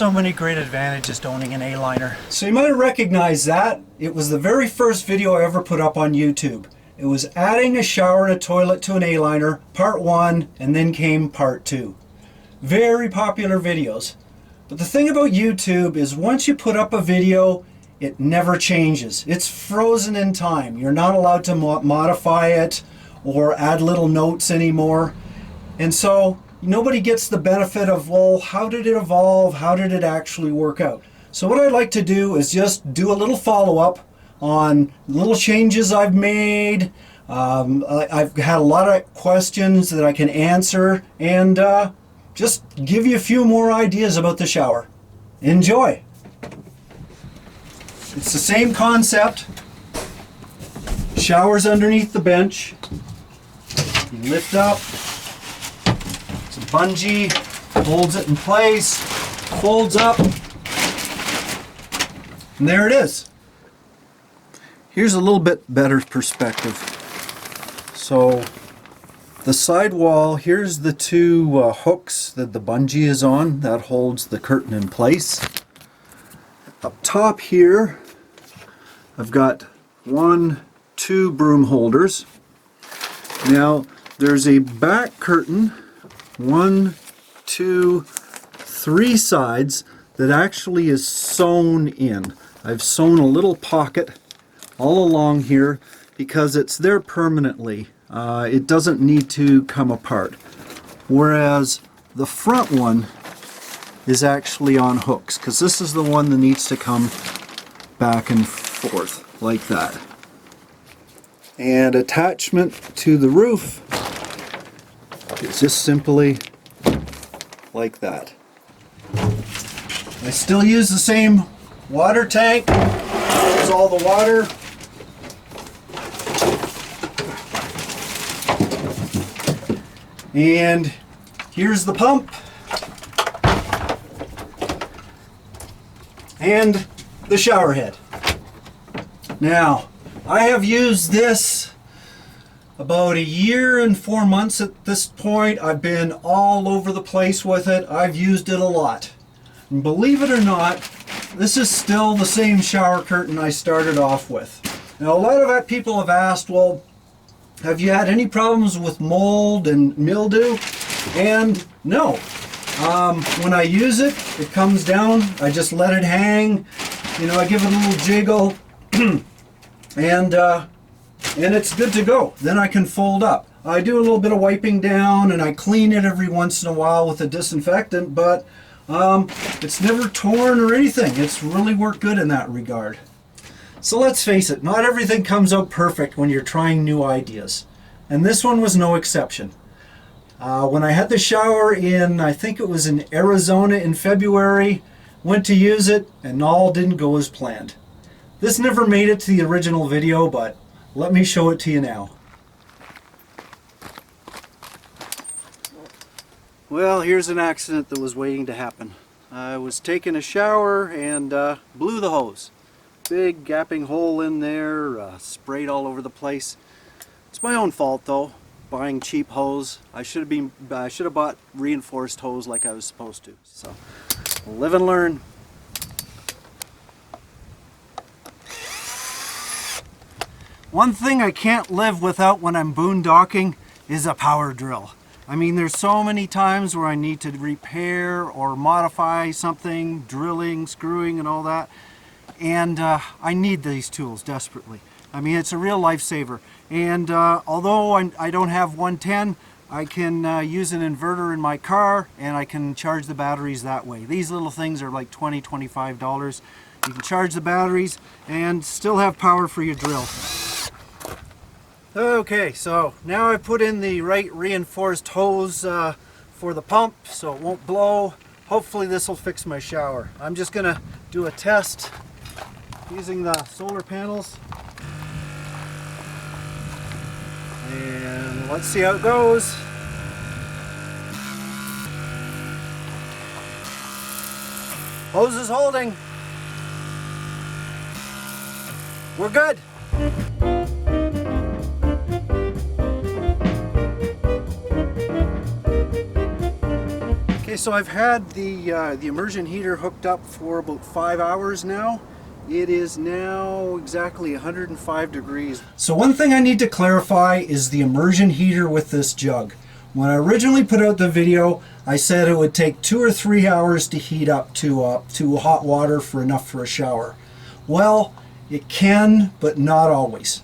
so many great advantages to owning an A-liner. So you might recognize that. It was the very first video I ever put up on YouTube. It was adding a shower and a toilet to an A-liner, part 1, and then came part 2. Very popular videos. But the thing about YouTube is once you put up a video, it never changes. It's frozen in time. You're not allowed to modify it or add little notes anymore. And so nobody gets the benefit of, well, how did it evolve? How did it actually work out? So what I'd like to do is just do a little follow-up on little changes I've made. I've had a lot of questions that I can answer, and just give you a few more ideas about the shower. Enjoy. It's the same concept. Shower's underneath the bench. You lift up. It's a bungee, holds it in place, folds up, and there it is. Here's a little bit better perspective. So the side wall, here's the two hooks that the bungee is on that holds the curtain in place. Up top here, I've got 2 broom holders. Now there's a back curtain, 1, 2, 3 sides that actually is sewn in. I've sewn a little pocket all along here because it's there permanently. It doesn't need to come apart. Whereas the front one is actually on hooks, because this is the one that needs to come back and forth like that. And attachment to the roof is just simply like that. I still use the same water tank. There's all the water. And here's the pump. And the shower head. Now, I have used this about 1 year and 4 months at this point. I've been all over the place with it. I've used it a lot. And believe it or not, this is still the same shower curtain I started off with. Now, a lot of people have asked, well, have you had any problems with mold and mildew? And no. When I use it, it comes down. I just let it hang. You know, I give it a little jiggle, and it's good to go. Then I can fold up. I do a little bit of wiping down, and I clean it every once in a while with a disinfectant, but it's never torn or anything. It's really worked good in that regard. So let's face it, not everything comes out perfect when you're trying new ideas. And this one was no exception. When I had the shower in, I think it was in Arizona in February, went to use it and all didn't go as planned. This never made it to the original video, but let me show it to you now. Well, here's an accident that was waiting to happen. I was taking a shower and blew the hose. Big gaping hole in there, sprayed all over the place. It's my own fault though, buying cheap hose. I should have bought reinforced hose like I was supposed to. So, live and learn. One thing I can't live without when I'm boondocking is a power drill. I mean, there's so many times where I need to repair or modify something, drilling, screwing and all that. And I need these tools desperately. I mean, it's a real lifesaver. And although I don't have 110, I can use an inverter in my car and I can charge the batteries that way. These little things are like $20, $25. You can charge the batteries and still have power for your drill. Okay, so now I put in the right reinforced hose for the pump so it won't blow. Hopefully this will fix my shower. I'm just gonna do a test using the solar panels. And let's see how it goes. Hose is holding. We're good. Okay, so I've had the immersion heater hooked up for about 5 hours now. It is now exactly 105 degrees. So one thing I need to clarify is the immersion heater with this jug. When I originally put out the video, I said it would take 2 or 3 hours to heat up to hot water for enough for a shower. Well, it can, but not always.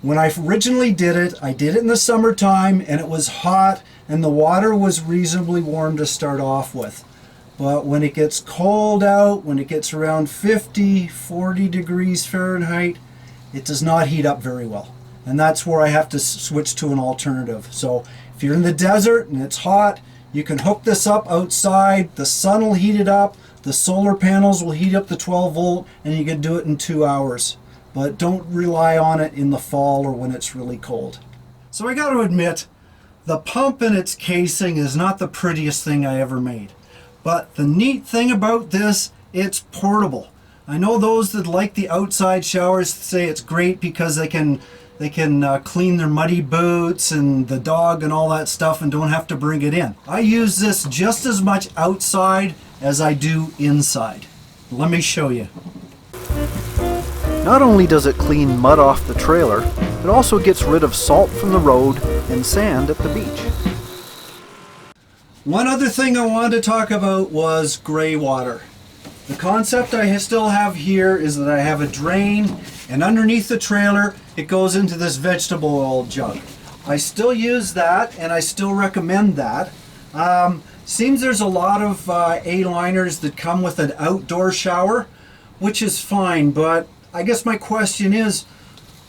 When I originally did it, I did it in the summertime and it was hot and the water was reasonably warm to start off with. But when it gets cold out, when it gets around 50, 40 degrees Fahrenheit, it does not heat up very well. And that's where I have to switch to an alternative. So if you're in the desert and it's hot, you can hook this up outside, the sun will heat it up, the solar panels will heat up the 12 volt, and you can do it in 2 hours. But don't rely on it in the fall or when it's really cold. So I got to admit, the pump and its casing is not the prettiest thing I ever made. But the neat thing about this, it's portable. I know those that like the outside showers say it's great because they can clean their muddy boots and the dog and all that stuff and don't have to bring it in. I use this just as much outside as I do inside. Let me show you. Not only does it clean mud off the trailer, it also gets rid of salt from the road and sand at the beach. One other thing I wanted to talk about was gray water. The concept I still have here is that I have a drain, and underneath the trailer it goes into this vegetable oil jug. I still use that and I still recommend that. Seems there's a lot of A-liners that come with an outdoor shower, which is fine, but I guess my question is,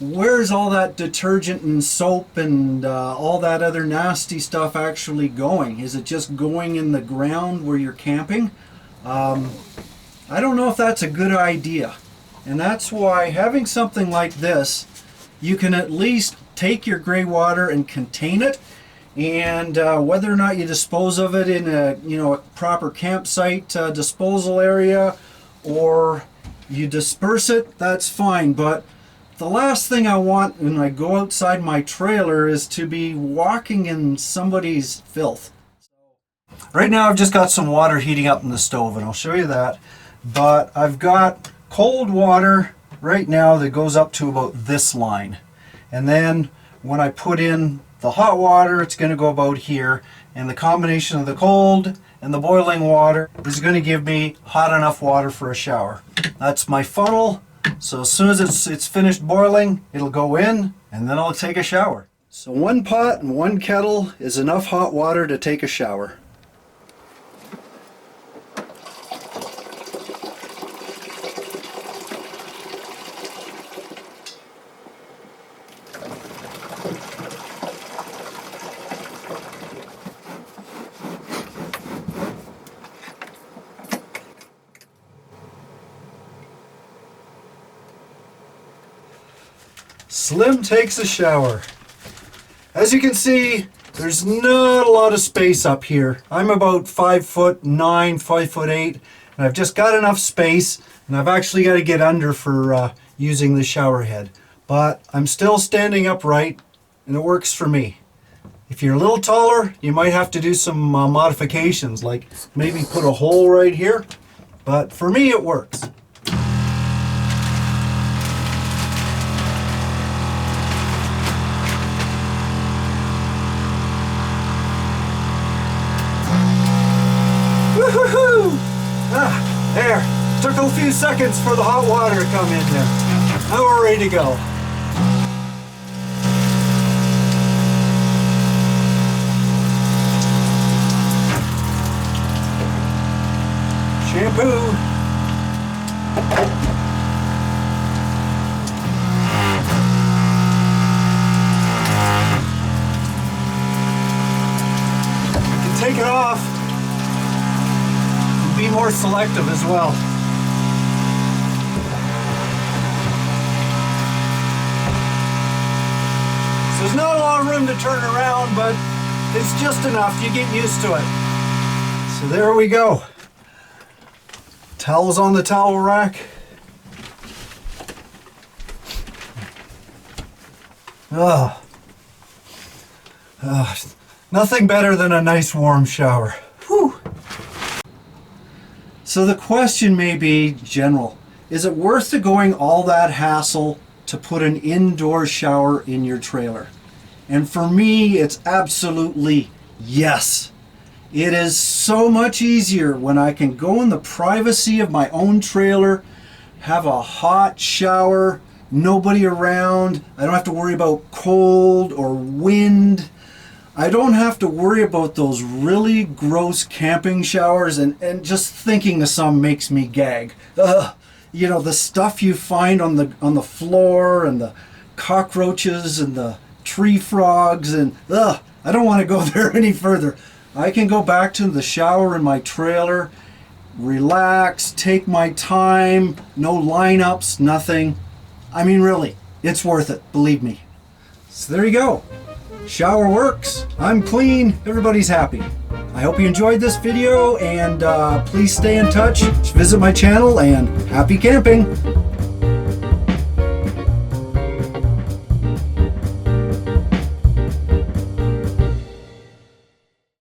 where's all that detergent and soap and all that other nasty stuff actually going? Is it just going in the ground where you're camping? I don't know if that's a good idea. And that's why having something like this, you can at least take your gray water and contain it. And whether or not you dispose of it in a proper campsite disposal area, or you disperse it, that's fine. But the last thing I want when I go outside my trailer is to be walking in somebody's filth. Right now I've just got some water heating up in the stove, and I'll show you that. But I've got cold water right now that goes up to about this line. And then when I put in the hot water, it's going to go about here. And the combination of the cold and the boiling water is going to give me hot enough water for a shower. That's my funnel. So as soon as it's finished boiling, it'll go in and then I'll take a shower. So 1 pot and 1 kettle is enough hot water to take a shower. Slim takes a shower. As you can see, there's not a lot of space up here. I'm about 5'9", 5'8", and I've just got enough space, and I've actually got to get under for using the shower head. But I'm still standing upright, and it works for me. If you're a little taller, you might have to do some modifications, like maybe put a hole right here. But for me, it works. There. Took a few seconds for the hot water to come in there. Now we're ready to go. Shampoo. You can take it off. Be more selective as well. So there's not a lot of room to turn around, but it's just enough. You get used to it. So there we go. Towels on the towel rack. Nothing better than a nice warm shower. Whew. So the question may be general. Is it worth to going all that hassle to put an indoor shower in your trailer? And for me, it's absolutely yes. It is so much easier when I can go in the privacy of my own trailer, have a hot shower, nobody around. I don't have to worry about cold or wind. I don't have to worry about those really gross camping showers, and just thinking of some makes me gag. Ugh. You know, the stuff you find on the floor, and the cockroaches and the tree frogs, and ugh, I don't want to go there any further. I can go back to the shower in my trailer, relax, take my time, no lineups, nothing. I mean, really, it's worth it, believe me. So there you go. Shower works, I'm clean, everybody's happy. I hope you enjoyed this video, and please stay in touch, visit my channel, and happy camping!